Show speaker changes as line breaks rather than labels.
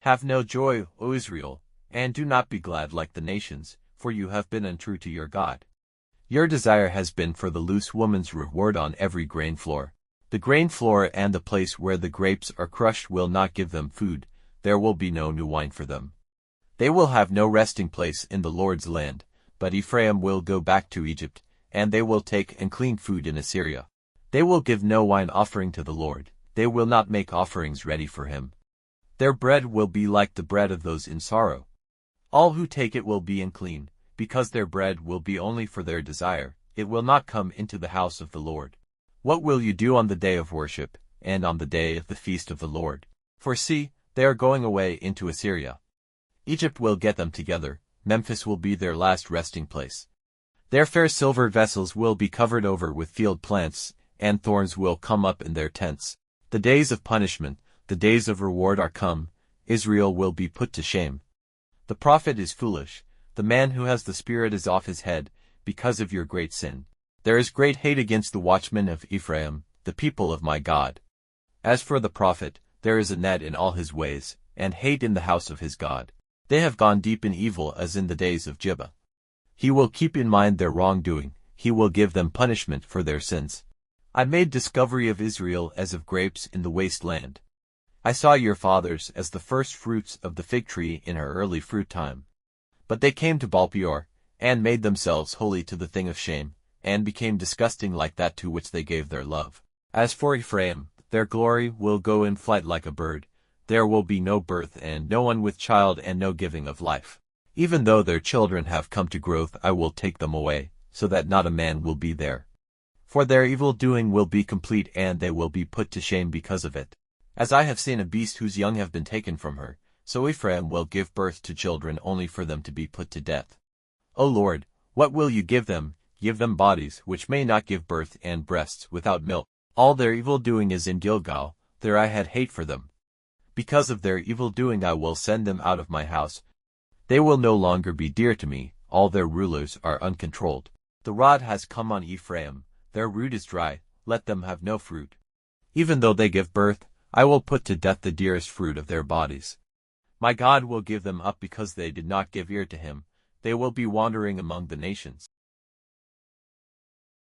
Have no joy, O Israel, and do not be glad like the nations, for you have been untrue to your God. Your desire has been for the loose woman's reward on every grain floor. The grain floor and the place where the grapes are crushed will not give them food, there will be no new wine for them. They will have no resting place in the Lord's land, but Ephraim will go back to Egypt, and they will take and clean food in Assyria. They will give no wine offering to the Lord, they will not make offerings ready for him. Their bread will be like the bread of those in sorrow. All who take it will be unclean, because their bread will be only for their desire, it will not come into the house of the Lord. What will you do on the day of worship, and on the day of the feast of the Lord? For see, they are going away into Assyria. Egypt will get them together, Memphis will be their last resting place. Their fair silver vessels will be covered over with field plants, and thorns will come up in their tents. The days of punishment, the days of reward are come, Israel will be put to shame. The prophet is foolish, the man who has the spirit is off his head, because of your great sin. There is great hate against the watchmen of Ephraim, the people of my God. As for the prophet, there is a net in all his ways, and hate in the house of his God. They have gone deep in evil as in the days of Gibeah. He will keep in mind their wrongdoing, he will give them punishment for their sins. I made discovery of Israel as of grapes in the waste land. I saw your fathers as the first fruits of the fig tree in her early fruit time. But they came to Baal-peor, and made themselves holy to the thing of shame, and became disgusting like that to which they gave their love. As for Ephraim, their glory will go in flight like a bird. There will be no birth and no one with child and no giving of life. Even though their children have come to growth, I will take them away, so that not a man will be there. For their evil doing will be complete and they will be put to shame because of it. As I have seen a beast whose young have been taken from her, so Ephraim will give birth to children only for them to be put to death. O Lord, what will you give them? Give them bodies which may not give birth and breasts without milk. All their evil doing is in Gilgal, there I had hate for them. Because of their evil doing I will send them out of my house. They will no longer be dear to me, all their rulers are uncontrolled. The rod has come on Ephraim, their root is dry, let them have no fruit. Even though they give birth, I will put to death the dearest fruit of their bodies. My God will give them up because they did not give ear to him, they will be wandering among the nations.